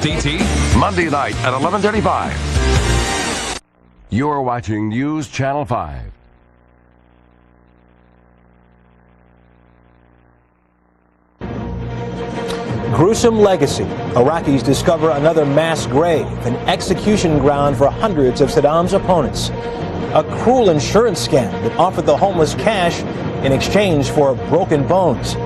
DT. Monday night at 11:35. You're watching News Channel 5. Gruesome legacy. Iraqis discover another mass grave, an execution ground for hundreds of Saddam's opponents. A cruel insurance scam that offered the homeless cash in exchange for broken bones.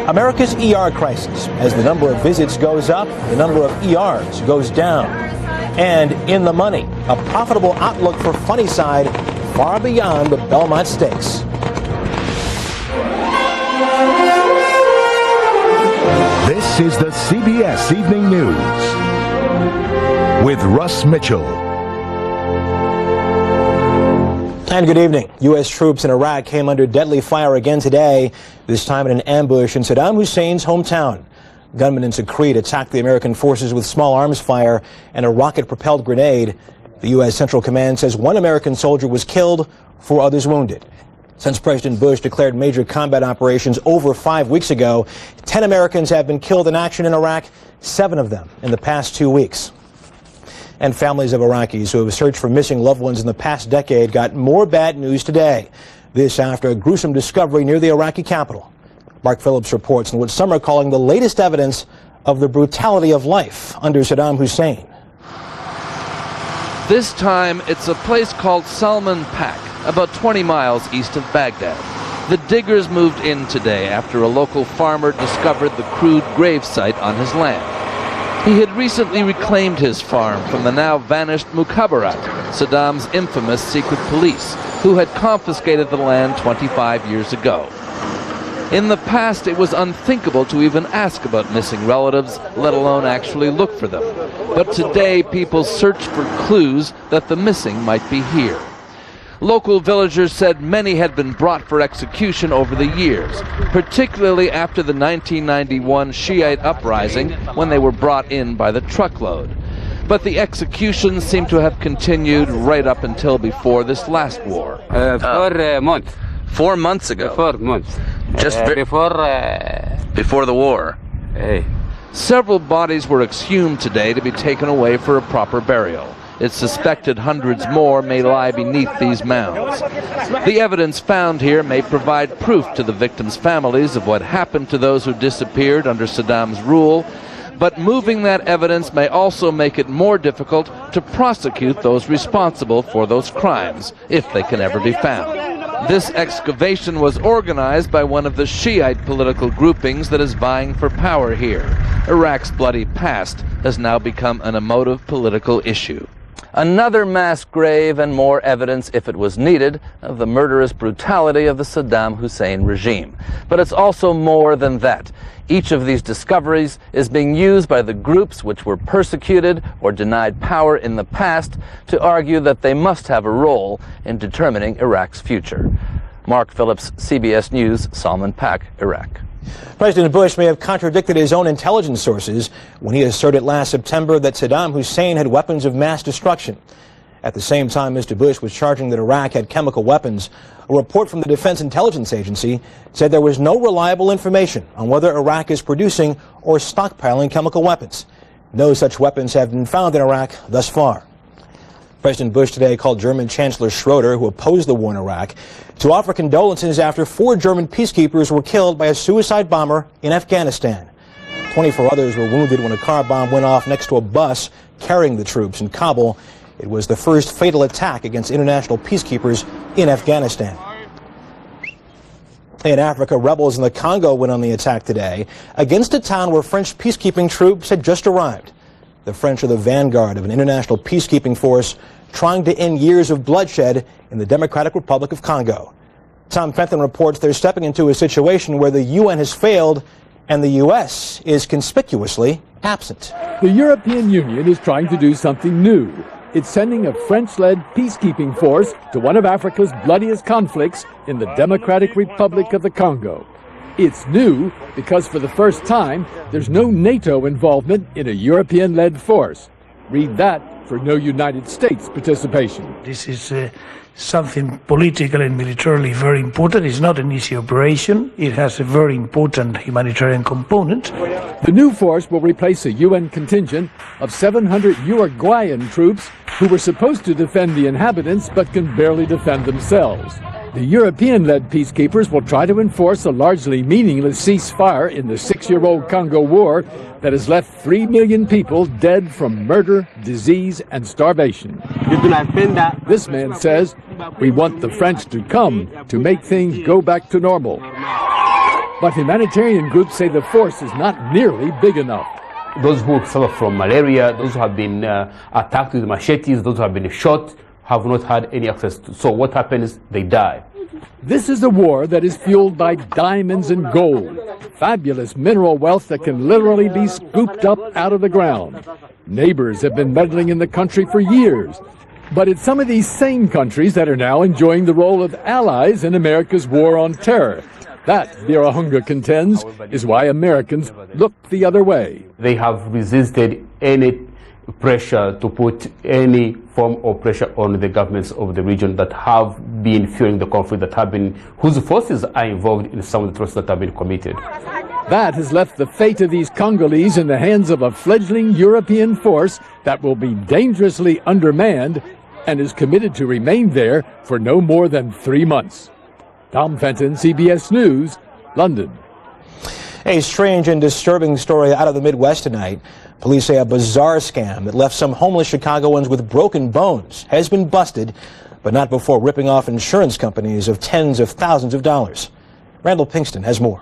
America's ER crisis. As the number of visits goes up, the number of ERs goes down. And in the money, a profitable outlook for Funnyside far beyond the Belmont Stakes. This is the CBS Evening News with Russ Mitchell. And good evening. U.S. troops in Iraq came under deadly fire again today, this time in an ambush in Saddam Hussein's hometown. Gunmen in Tikrit attacked the American forces with small arms fire and a rocket-propelled grenade. The U.S. Central Command says one American soldier was killed, 4 others wounded. Since President Bush declared major combat operations over 5 weeks ago, 10 Americans have been killed in action in Iraq, 7 of them in the past 2 weeks. And families of Iraqis who have searched for missing loved ones in the past decade got more bad news today. This after a gruesome discovery near the Iraqi capital. Mark Phillips reports on what some are calling the latest evidence of the brutality of life under Saddam Hussein. This time, it's a place called Salman Pak, about 20 miles east of Baghdad. The diggers moved in today after a local farmer discovered the crude gravesite on his land. He had recently reclaimed his farm from the now vanished Mukhabarat, Saddam's infamous secret police, who had confiscated the land 25 years ago. In the past, it was unthinkable to even ask about missing relatives, let alone actually look for them. But today, people search for clues that the missing might be here. Local villagers said many had been brought for execution over the years, particularly after the 1991 Shiite uprising when they were brought in by the truckload. But the executions seem to have continued right up until before this last war. 4 months. 4 months ago? 4 months. Just before the war? Hey. Several bodies were exhumed today to be taken away for a proper burial. It's suspected hundreds more may lie beneath these mounds. The evidence found here may provide proof to the victims' families of what happened to those who disappeared under Saddam's rule, but moving that evidence may also make it more difficult to prosecute those responsible for those crimes, if they can ever be found. This excavation was organized by one of the Shiite political groupings that is vying for power here. Iraq's bloody past has now become an emotive political issue. Another mass grave and more evidence, if it was needed, of the murderous brutality of the Saddam Hussein regime. But it's also more than that. Each of these discoveries is being used by the groups which were persecuted or denied power in the past to argue that they must have a role in determining Iraq's future. Mark Phillips, CBS News, Salman Pak, Iraq. President Bush may have contradicted his own intelligence sources when he asserted last September that Saddam Hussein had weapons of mass destruction. At the same time, Mr. Bush was charging that Iraq had chemical weapons. A report from the Defense Intelligence Agency said there was no reliable information on whether Iraq is producing or stockpiling chemical weapons. No such weapons have been found in Iraq thus far. President Bush today called German Chancellor Schroeder, who opposed the war in Iraq, to offer condolences after 4 German peacekeepers were killed by a suicide bomber in Afghanistan. 24 others were wounded when a car bomb went off next to a bus carrying the troops in Kabul. It was the first fatal attack against international peacekeepers in Afghanistan. In Africa, rebels in the Congo went on the attack today against a town where French peacekeeping troops had just arrived. The French are the vanguard of an international peacekeeping force trying to end years of bloodshed in the Democratic Republic of Congo. Tom Fenton reports they're stepping into a situation where the UN has failed and the U.S. is conspicuously absent. The European Union is trying to do something new. It's sending a French-led peacekeeping force to one of Africa's bloodiest conflicts in the Democratic Republic of the Congo. It's new because for the first time, there's no NATO involvement in a European-led force. Read that for no United States participation. This is something politically and militarily very important. It's not an easy operation. It has a very important humanitarian component. The new force will replace a UN contingent of 700 Uruguayan troops who were supposed to defend the inhabitants but can barely defend themselves. The European-led peacekeepers will try to enforce a largely meaningless ceasefire in the 6-year-old Congo war that has left 3 million people dead from murder, disease, and starvation. This man says, we want the French to come to make things go back to normal. But humanitarian groups say the force is not nearly big enough. Those who suffer from malaria, those who have been attacked with machetes, those who have been shot, have not had any access to. So what happens? They die. This is a war that is fueled by diamonds and gold, fabulous mineral wealth that can literally be scooped up out of the ground. Neighbors have been meddling in the country for years. But it's some of these same countries that are now enjoying the role of allies in America's war on terror. That, Vera Hunger contends, is why Americans look the other way. They have resisted any pressure to put any form of pressure on the governments of the region that have been fueling the conflict, whose forces are involved in some of the atrocities that have been committed. That has left the fate of these Congolese in the hands of a fledgling European force that will be dangerously undermanned and is committed to remain there for no more than 3 months. Tom Fenton, CBS News, London. A strange and disturbing story out of the Midwest tonight. Police say a bizarre scam that left some homeless Chicagoans with broken bones has been busted, but not before ripping off insurance companies of tens of thousands of dollars. Randall Pinkston has more.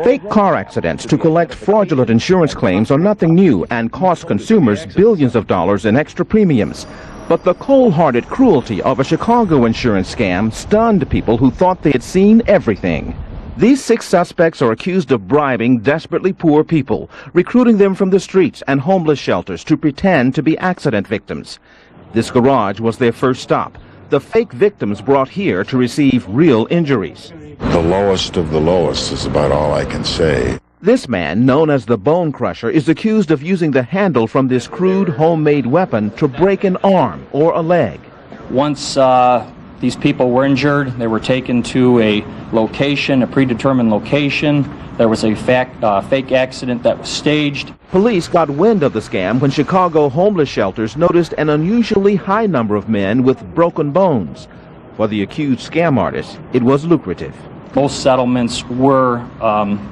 Fake car accidents to collect fraudulent insurance claims are nothing new and cost consumers billions of dollars in extra premiums. But the cold-hearted cruelty of a Chicago insurance scam stunned people who thought they had seen everything. These 6 suspects are accused of bribing desperately poor people, recruiting them from the streets and homeless shelters to pretend to be accident victims. This garage was their first stop. The fake victims brought here to receive real injuries. The lowest of the lowest is about all I can say. This man, known as the Bone Crusher, is accused of using the handle from this crude homemade weapon to break an arm or a leg. Once these people were injured, they were taken to a location, a predetermined location. There was a fake accident that was staged. Police got wind of the scam when Chicago homeless shelters noticed an unusually high number of men with broken bones. For the accused scam artists, it was lucrative. Most settlements were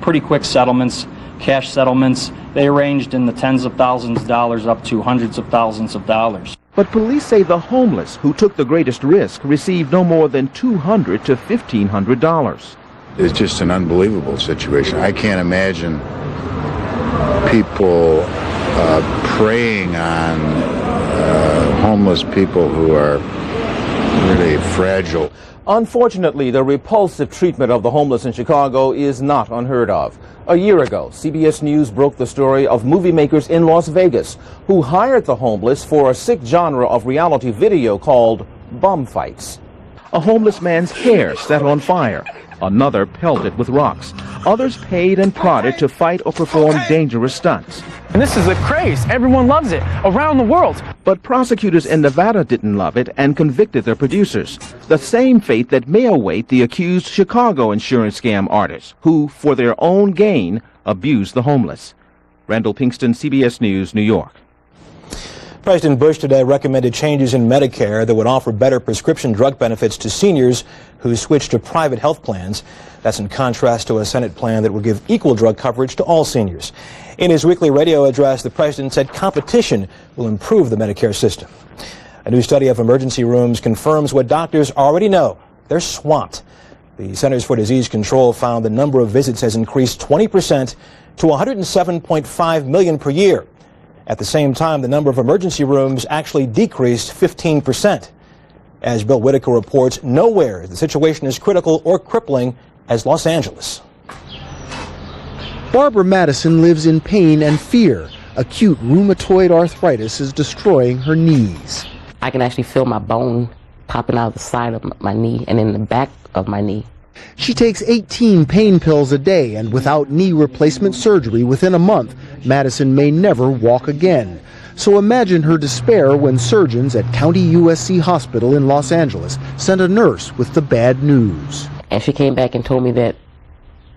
pretty quick settlements, cash settlements. They ranged in the tens of thousands of dollars up to hundreds of thousands of dollars. But police say the homeless who took the greatest risk received no more than $200 to $1,500. It's just an unbelievable situation. I can't imagine people preying on homeless people who are really fragile. Unfortunately, the repulsive treatment of the homeless in Chicago is not unheard of. A year ago, CBS News broke the story of movie makers in Las Vegas who hired the homeless for a sick genre of reality video called bum fights. A homeless man's hair set on fire. Another pelted with rocks. Others paid and prodded to fight or perform dangerous stunts. And this is a craze. Everyone loves it around the world. But prosecutors in Nevada didn't love it and convicted their producers. The same fate that may await the accused Chicago insurance scam artists who, for their own gain, abused the homeless. Randall Pinkston, CBS News, New York. President Bush today recommended changes in Medicare that would offer better prescription drug benefits to seniors who switch to private health plans. That's in contrast to a Senate plan that would give equal drug coverage to all seniors. In his weekly radio address, the president said competition will improve the Medicare system. A new study of emergency rooms confirms what doctors already know. They're swamped. The Centers for Disease Control found the number of visits has increased 20% to 107.5 million per year. At the same time, the number of emergency rooms actually decreased 15%. As Bill Whitaker reports, nowhere the situation is critical or crippling as Los Angeles. Barbara Madison lives in pain and fear. Acute rheumatoid arthritis is destroying her knees. I can actually feel my bone popping out of the side of my knee and in the back of my knee. She takes 18 pain pills a day, and without knee replacement surgery within a month, Madison may never walk again. So imagine her despair when surgeons at County USC Hospital in Los Angeles sent a nurse with the bad news. And she came back and told me that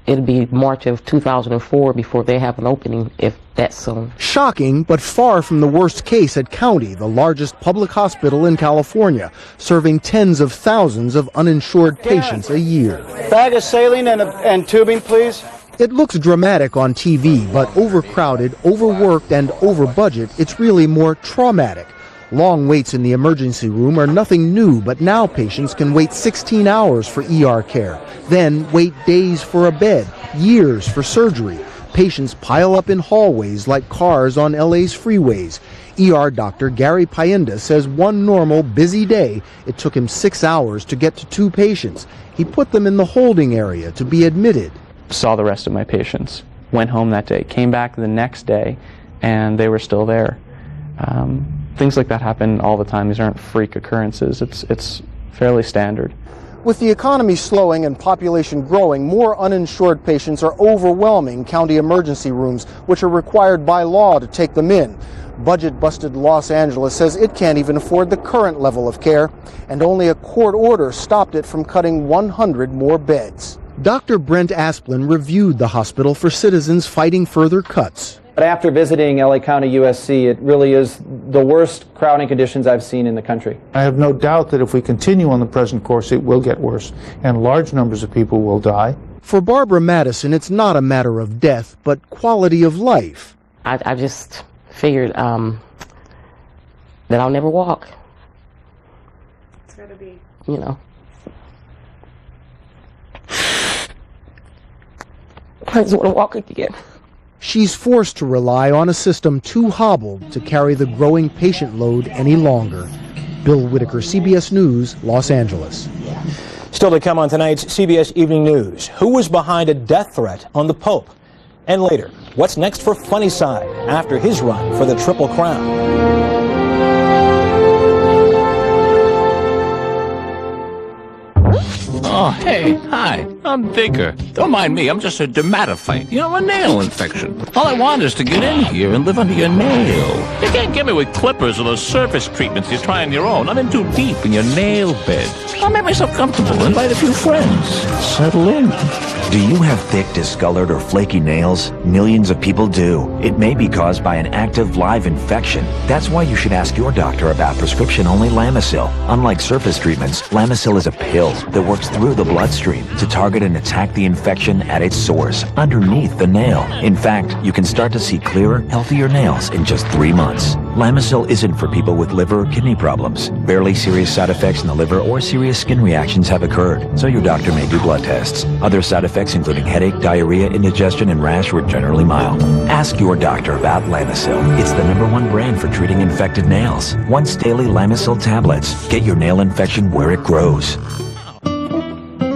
it'll be March of 2004 before they have an opening, if that's soon. Shocking, but far from the worst case at County, the largest public hospital in California, serving tens of thousands of uninsured patients a year. Bag of saline and tubing, please. It looks dramatic on TV, but overcrowded, overworked, and over budget, it's really more traumatic. Long waits in the emergency room are nothing new, but now patients can wait 16 hours for ER care, then wait days for a bed, years for surgery. Patients pile up in hallways like cars on LA's freeways. ER doctor Gary Painda says one normal, busy day, it took him 6 hours to get to 2 patients. He put them in the holding area to be admitted. Saw the rest of my patients, went home that day, came back the next day, and they were still there. Things like that happen all the time. These aren't freak occurrences. It's fairly standard. With the economy slowing and population growing, more uninsured patients are overwhelming county emergency rooms, which are required by law to take them in. Budget-busted Los Angeles says it can't even afford the current level of care, and only a court order stopped it from cutting 100 more beds. Dr. Brent Asplin reviewed the hospital for citizens fighting further cuts. But after visiting LA County USC, it really is the worst crowding conditions I've seen in the country. I have no doubt that if we continue on the present course, it will get worse, and large numbers of people will die. For Barbara Madison, it's not a matter of death, but quality of life. I just figured that I'll never walk. It's gotta be. You know. I just want to walk again. She's forced to rely on a system too hobbled to carry the growing patient load any longer. Bill Whitaker, CBS News, Los Angeles. Still to come on tonight's CBS Evening News. Who was behind a death threat on the Pope? And later, what's next for Funny Side after his run for the Triple Crown? Oh, hey, hi, I'm Baker. Don't mind me, I'm just a dermatophyte. You know, a nail infection. All I want is to get in here and live under your nail. You can't get me with clippers or those surface treatments you try on your own. I'm in too deep in your nail bed. I'll make myself comfortable, invite a few friends, settle in. Do you have thick, discolored, or flaky nails? Millions of people do. It may be caused by an active live infection. That's why you should ask your doctor about prescription-only Lamisil. Unlike surface treatments, Lamisil is a pill that works through the bloodstream to target and attack the infection at its source, underneath the nail. In fact, you can start to see clearer, healthier nails in just 3 months. Lamisil isn't for people with liver or kidney problems. Barely serious side effects in the liver or serious skin reactions have occurred, so your doctor may do blood tests. Other side effects including headache, diarrhea, indigestion, and rash were generally mild. Ask your doctor about Lamisil. It's the #1 brand for treating infected nails. Once daily Lamisil tablets. Get your nail infection where it grows.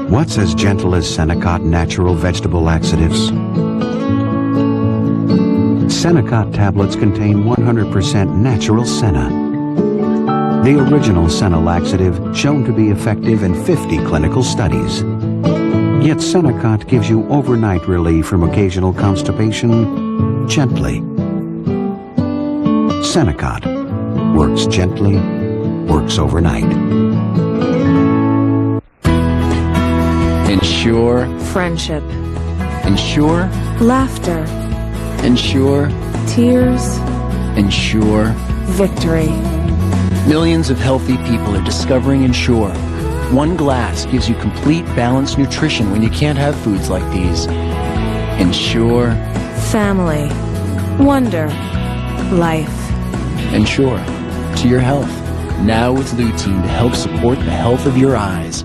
What's as gentle as Senecot natural vegetable laxatives? Senecot tablets contain 100% natural senna. The original senna laxative shown to be effective in 50 clinical studies. Yet Senecot gives you overnight relief from occasional constipation gently. Senecot works gently, works overnight. Ensure Friendship. Ensure Laughter. Ensure Tears. Ensure Victory. Millions of healthy people are discovering Ensure. One glass gives you complete balanced nutrition when you can't have foods like these. Ensure Family. Wonder. Life. Ensure to your health. Now with lutein to help support the health of your eyes.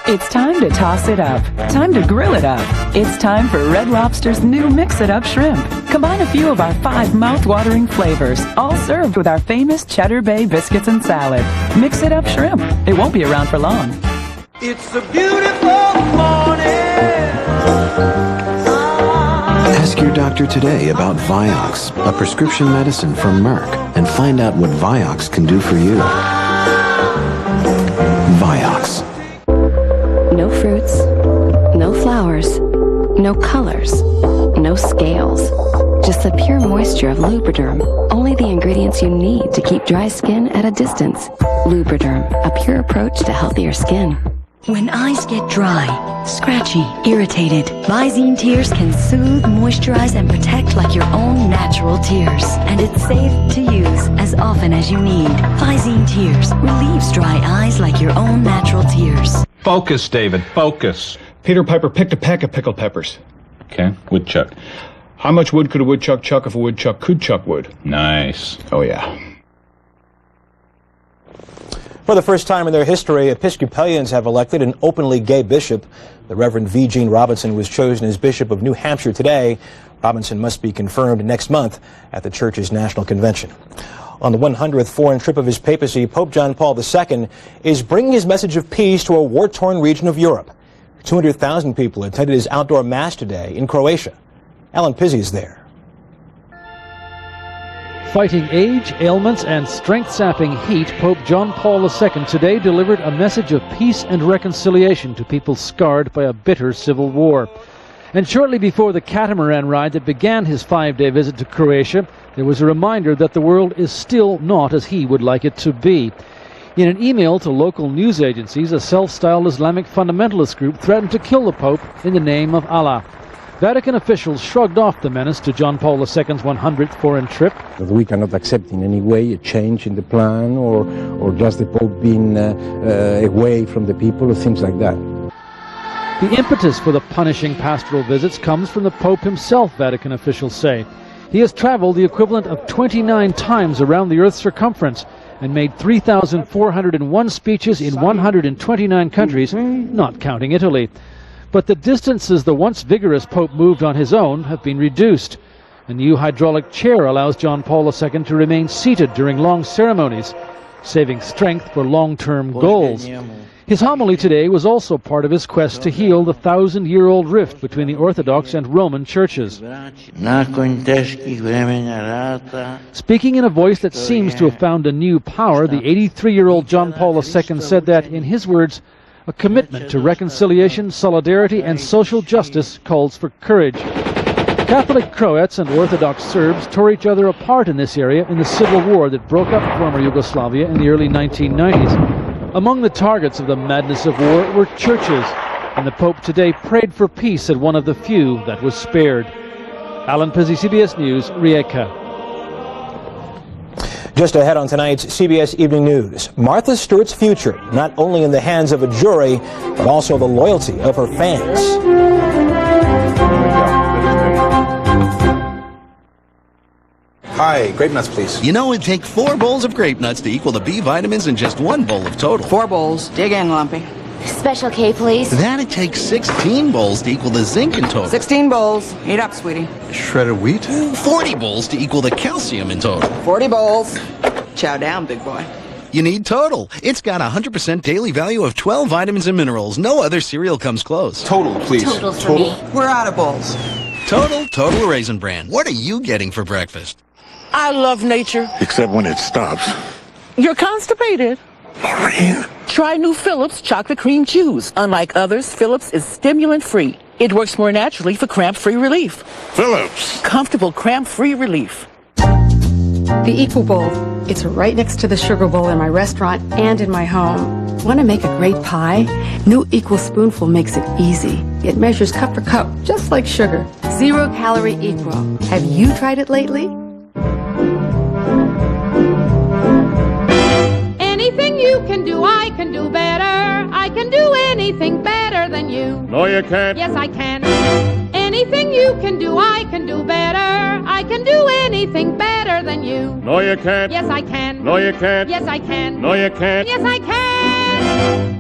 It's time to toss it up. Time to grill it up. It's time for Red Lobster's new Mix It Up Shrimp. Combine a few of our 5 mouth-watering flavors, all served with our famous Cheddar Bay biscuits and salad. Mix It Up Shrimp. It won't be around for long. It's a beautiful morning. Ask your doctor today about Vioxx, a prescription medicine from Merck, and find out what Vioxx can do for you. Vioxx. No fruits, No colors, no scales, just the pure moisture of Lubriderm. Only the ingredients you need to keep dry skin at a distance. Lubriderm, a pure approach to healthier skin. When eyes get dry, scratchy, irritated, Visine Tears can soothe, moisturize, and protect like your own natural tears. And it's safe to use as often as you need. Visine Tears relieves dry eyes like your own natural tears. Focus, David, focus. Peter Piper picked a peck of pickled peppers. Okay, woodchuck. How much wood could a woodchuck chuck if a woodchuck could chuck wood? Nice. Oh, yeah. For the first time in their history, Episcopalians have elected an openly gay bishop. The Reverend V. Gene Robinson was chosen as Bishop of New Hampshire today. Robinson must be confirmed next month at the church's national convention. On the 100th foreign trip of his papacy, Pope John Paul II is bringing his message of peace to a war-torn region of Europe. 200,000 people attended his outdoor mass today in Croatia. Alan Pizzi is there. Fighting age, ailments, and strength-sapping heat, Pope John Paul II today delivered a message of peace and reconciliation to people scarred by a bitter civil war. And shortly before the catamaran ride that began his 5-day visit to Croatia, there was a reminder that the world is still not as he would like it to be. In an email to local news agencies, a self-styled Islamic fundamentalist group threatened to kill the Pope in the name of Allah. Vatican officials shrugged off the menace to John Paul II's 100th foreign trip. We cannot accept in any way a change in the plan or just the Pope being away from the people or things like that. The impetus for the punishing pastoral visits comes from the Pope himself, Vatican officials say. He has traveled the equivalent of 29 times around the Earth's circumference and made 3,401 speeches in 129 countries, not counting Italy. But the distances the once vigorous Pope moved on his own have been reduced. A new hydraulic chair allows John Paul II to remain seated during long ceremonies, saving strength for long-term goals. His homily today was also part of his quest to heal the 1,000-year-old rift between the Orthodox and Roman churches. Speaking in a voice that seems to have found a new power, the 83-year-old John Paul II said that, in his words, a commitment to reconciliation, solidarity, and social justice calls for courage. Catholic Croats and Orthodox Serbs tore each other apart in this area in the civil war that broke up former Yugoslavia in the early 1990s. Among the targets of the madness of war were churches, and the Pope today prayed for peace at one of the few that was spared. Alan Pizzi, CBS News, Rijeka. Just ahead on tonight's CBS Evening News, Martha Stewart's future, not only in the hands of a jury, but also the loyalty of her fans. Hi, grape nuts, please. You know, it'd take 4 bowls of grape nuts to equal the B vitamins in just 1 bowl of Total. 4 bowls. Dig in, Lumpy. Special K, please. That'd take 16 bowls to equal the zinc in Total. 16 bowls. Eat up, sweetie. Shredded wheat? 40 bowls to equal the calcium in Total. 40 bowls. Chow down, big boy. You need Total. It's got 100% daily value of 12 vitamins and minerals. No other cereal comes close. Total, please. Total for me. We're out of bowls. Total Raisin Bran. What are you getting for breakfast? I love nature. Except when it stops. You're constipated. Maureen. Try new Phillips Chocolate Cream Chews. Unlike others, Phillips is stimulant-free. It works more naturally for cramp-free relief. Phillips. Comfortable cramp-free relief. The Equal Bowl. It's right next to the Sugar Bowl in my restaurant and in my home. Want to make a great pie? New Equal Spoonful makes it easy. It measures cup for cup, just like sugar. 0-calorie Equal. Have you tried it lately? Anything you can do, I can do better. I can do anything better than you. No, you can't. Yes, I can. Anything you can do, I can do better. I can do anything better than you. No, you can't. Yes, I can. No, you can't. Yes, I can. No, you can't. Yes, I can.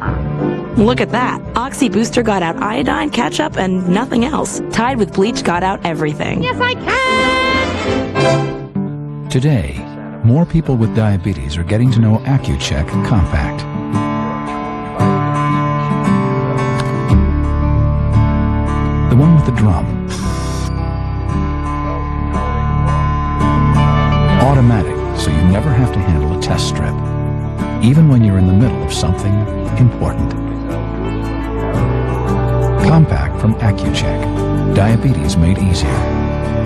Look at that. Oxy Booster got out iodine, ketchup, and nothing else. Tide with bleach got out everything. Yes, I can. Today, more people with diabetes are getting to know Accu-Check Compact. The one with the drum. Automatic, so you never have to handle a test strip, even when you're in the middle of something important. Compact from AccuCheck. Diabetes made easier.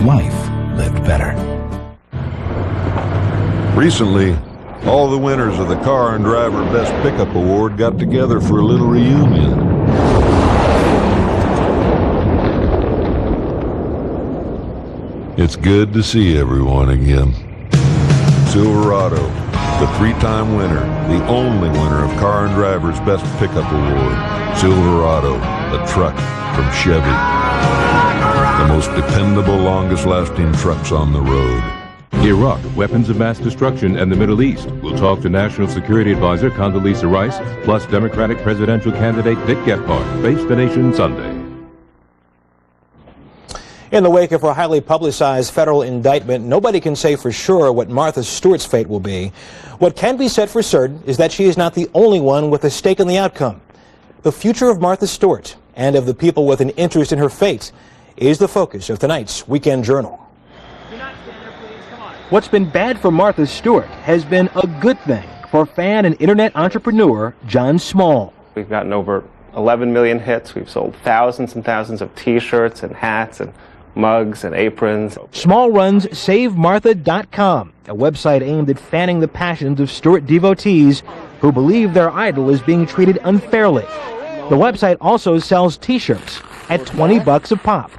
Life lived better. Recently, all the winners of the Car and Driver Best Pickup Award got together for a little reunion. It's good to see everyone again. Silverado, the three-time winner, the only winner of Car and Driver's Best Pickup Award. Silverado, a truck from Chevy. The most dependable, longest-lasting trucks on the road. Iraq, weapons of mass destruction, and the Middle East. We'll talk to National Security Advisor Condoleezza Rice, plus Democratic presidential candidate Dick Gephardt. Face the Nation Sunday. In the wake of her highly publicized federal indictment, nobody can say for sure what Martha Stewart's fate will be. What can be said for certain is that she is not the only one with a stake in the outcome. The future of Martha Stewart and of the people with an interest in her fate is the focus of tonight's Weekend Journal. What's been bad for Martha Stewart has been a good thing for fan and internet entrepreneur John Small. We've gotten over 11 million hits. We've sold thousands and thousands of T-shirts and hats and mugs and aprons. Small runs SaveMartha.com, a website aimed at fanning the passions of Stewart devotees who believe their idol is being treated unfairly. The website also sells T-shirts at $20 a pop.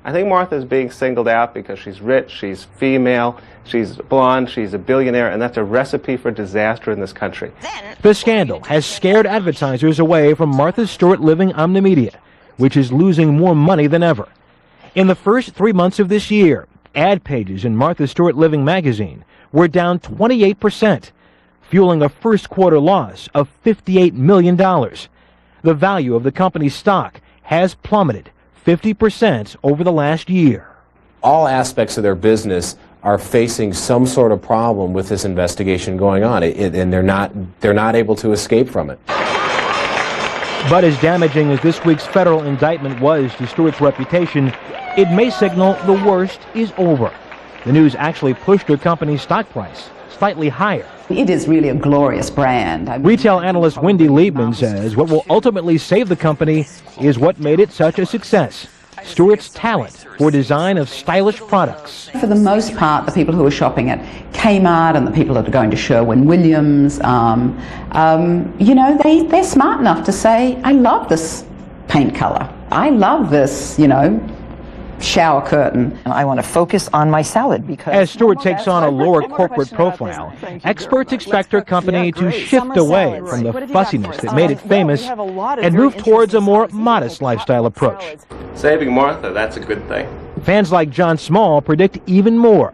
I think Martha's being singled out because she's rich, she's female, she's blonde, she's a billionaire, and that's a recipe for disaster in this country. The scandal has scared advertisers away from Martha Stewart Living Omnimedia, which is losing more money than ever. In the first 3 months of this year, ad pages in Martha Stewart Living magazine were down 28%, fueling a first-quarter loss of $58 million. The value of the company's stock has plummeted 50% over the last year. All aspects of their business are facing some sort of problem with this investigation going on, and they're not able to escape from it. But as damaging as this week's federal indictment was to Stewart's reputation, it may signal the worst is over. The news actually pushed her company's stock price slightly higher. It is really a glorious brand. Retail analyst Wendy Liebman says what will ultimately save the company is what made it such a success: Stewart's talent for design of stylish products. For the most part, the people who are shopping at Kmart and the people that are going to Sherwin-Williams, they're smart enough to say, I love this paint color. I love this, shower curtain. I want to focus on my salad because... As Stewart takes on a lower corporate profile, experts expect her company to shift away from the fussiness that made it famous and move towards a more modest lifestyle approach. Saving Martha, that's a good thing. Fans like John Small predict even more: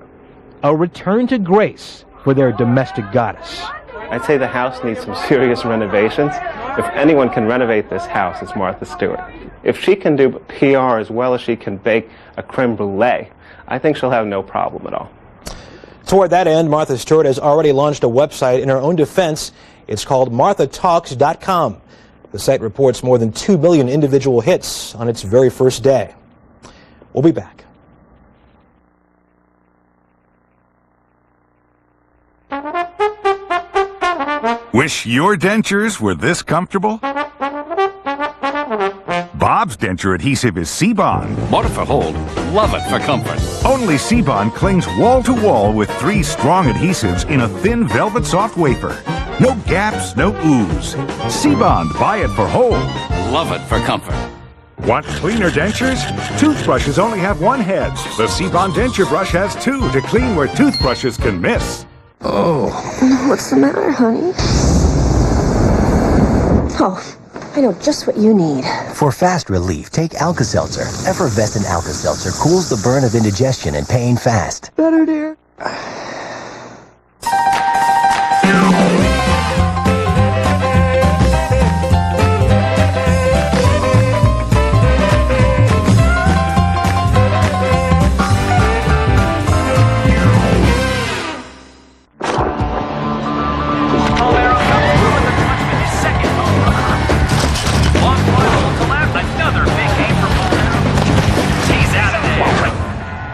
a return to grace for their domestic goddess. I'd say the house needs some serious renovations. If anyone can renovate this house, it's Martha Stewart. If she can do PR as well as she can bake a creme brulee, I think she'll have no problem at all. Toward that end, Martha Stewart has already launched a website in her own defense. It's called MarthaTalks.com. The site reports more than 2 million individual hits on its very first day. We'll be back. Wish your dentures were this comfortable? Bob's denture adhesive is C-Bond. Water for hold, love it for comfort. Only C-Bond clings wall-to-wall with 3 strong adhesives in a thin velvet soft wafer. No gaps, no ooze. C-Bond, buy it for hold. Love it for comfort. Want cleaner dentures? Toothbrushes only have 1 head. The C-Bond denture brush has 2 to clean where toothbrushes can miss. Oh. What's the matter, honey? Oh, I know just what you need. For fast relief, take Alka-Seltzer. Effervescent Alka-Seltzer cools the burn of indigestion and pain fast. Better, dear.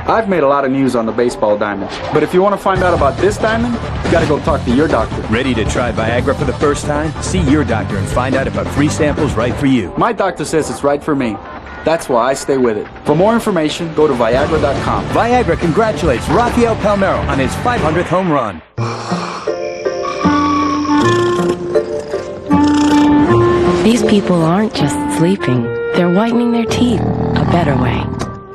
I've made a lot of news on the baseball diamond, but if you want to find out about this diamond, you got to go talk to your doctor. Ready to try Viagra for the first time? See your doctor and find out if a free sample's right for you. My doctor says it's right for me. That's why I stay with it. For more information, go to Viagra.com. Viagra congratulates Rafael Palmeiro on his 500th home run. These people aren't just sleeping, they're whitening their teeth a better way.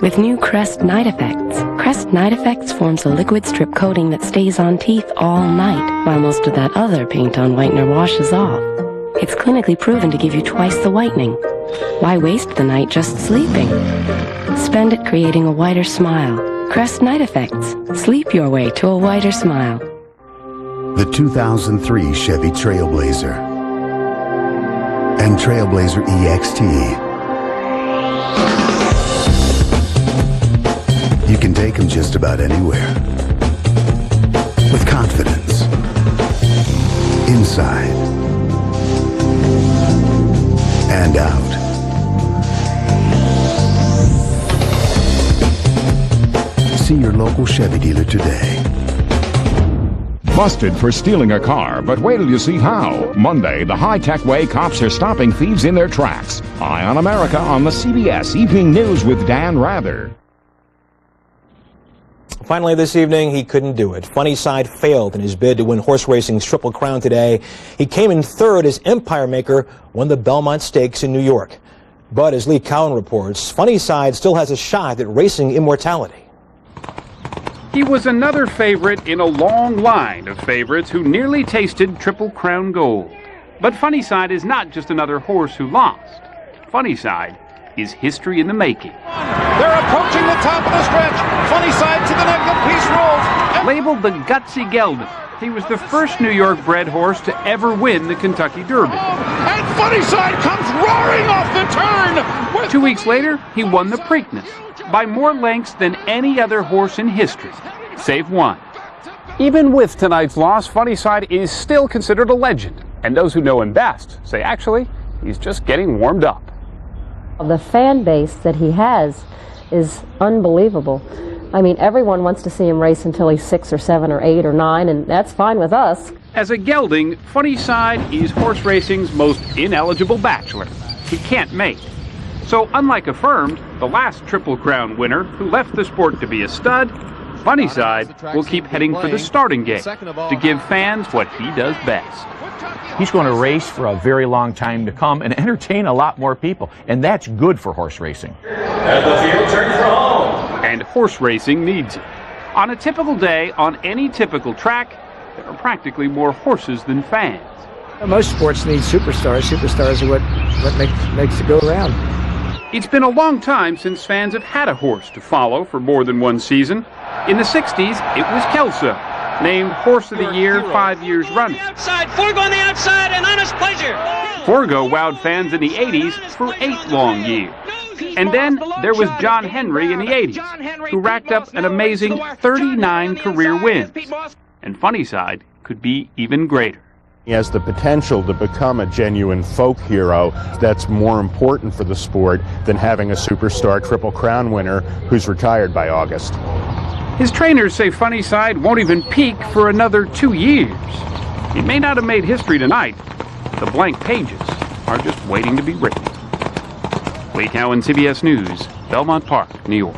With new Crest Night Effects. Crest Night Effects forms a liquid strip coating that stays on teeth all night, while most of that other paint-on whitener washes off. It's clinically proven to give you twice the whitening. Why waste the night just sleeping? Spend it creating a whiter smile. Crest Night Effects. Sleep your way to a whiter smile. The 2003 Chevy Trailblazer and Trailblazer EXT. You can take them just about anywhere. With confidence. Inside. And out. See your local Chevy dealer today. Busted for stealing a car, but wait till you see how. Monday, the high-tech way cops are stopping thieves in their tracks. Eye on America on the CBS Evening News with Dan Rather. Finally this evening, he couldn't do it. Funny Side failed in his bid to win horse racing's Triple Crown today. He came in third as Empire Maker won the Belmont Stakes in New York. But as Lee Cowan reports, Funny Side still has a shot at racing immortality. He was another favorite in a long line of favorites who nearly tasted Triple Crown gold. But Funny Side is not just another horse who lost. Funny Side is history in the making. They're approaching the top of the stretch. Funny Side to the neck, the piece rolls. Labeled the Gutsy Gelding, he was the first New York-bred horse to ever win the Kentucky Derby. And Funny Side comes roaring off the turn. 2 weeks later, he won the Preakness by more lengths than any other horse in history, save one. Even with tonight's loss, Funny Side is still considered a legend. And those who know him best say actually, he's just getting warmed up. The fan base that he has is unbelievable. I mean, everyone wants to see him race until he's 6 or 7 or 8 or 9, and that's fine with us. As a gelding, Funny Side is horse racing's most ineligible bachelor. He can't mate. So unlike Affirmed, the last Triple Crown winner who left the sport to be a stud, Funny Side will keep heading for the starting gate to give fans what he does best. He's going to race for a very long time to come and entertain a lot more people, and that's good for horse racing. As the field turns for home. And horse racing needs it. On a typical day, on any typical track, there are practically more horses than fans. Most sports need superstars. Superstars are what makes it go around. It's been a long time since fans have had a horse to follow for more than one season. In the 60s, it was Kelso, named Horse of the Year 5 years running. Outside, Forgo on the outside, and Honest Pleasure. Forgo wowed fans in the 80s for 8 long years. And then there was John Henry in the 80s, who racked up an amazing 39 career wins. And Funny Side could be even greater. He has the potential to become a genuine folk hero that's more important for the sport than having a superstar Triple Crown winner who's retired by August. His trainers say Funny Side won't even peak for another 2 years. He may not have made history tonight. The blank pages are just waiting to be written. Lee Cowan, CBS News, Belmont Park, New York.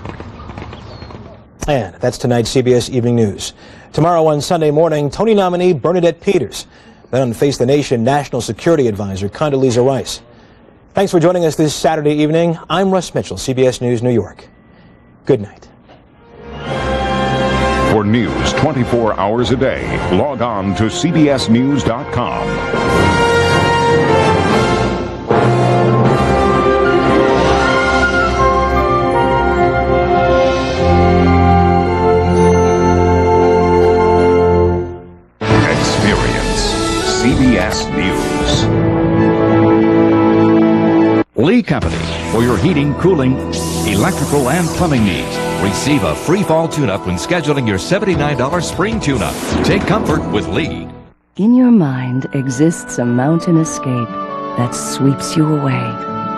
And that's tonight's CBS Evening News. Tomorrow on Sunday morning, Tony nominee Bernadette Peters. Then on Face the Nation, National Security Advisor Condoleezza Rice. Thanks for joining us this Saturday evening. I'm Russ Mitchell, CBS News, New York. Good night. For news 24 hours a day, log on to cbsnews.com. CBS News. Lee Company, for your heating, cooling, electrical, and plumbing needs. Receive a free fall tune-up when scheduling your $79 spring tune-up. Take comfort with Lee. In your mind exists a mountain escape that sweeps you away,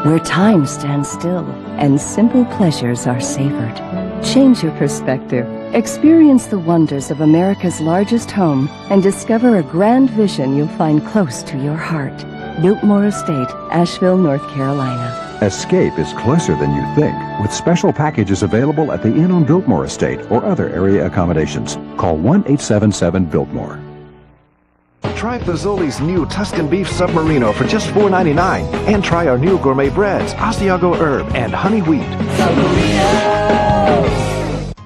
where time stands still and simple pleasures are savored. Change your perspective. Experience the wonders of America's largest home and discover a grand vision you'll find close to your heart. Biltmore Estate, Asheville, North Carolina. Escape is closer than you think, with special packages available at the Inn on Biltmore Estate or other area accommodations. Call 1-877-BILTMORE. Try Fazoli's new Tuscan Beef Submarino for just $4.99. And try our new gourmet breads, Asiago Herb and Honey Wheat.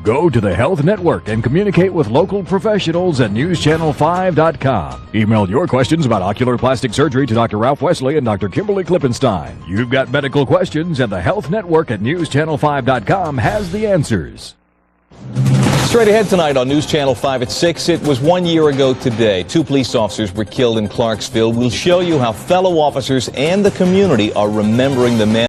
Go to the Health Network and communicate with local professionals at NewsChannel5.com. Email your questions about ocular plastic surgery to Dr. Ralph Wesley and Dr. Kimberly Klippenstein. You've got medical questions, and the Health Network at NewsChannel5.com has the answers. Straight ahead tonight on News Channel 5 at 6. It was 1 year ago today. 2 police officers were killed in Clarksville. We'll show you how fellow officers and the community are remembering the men.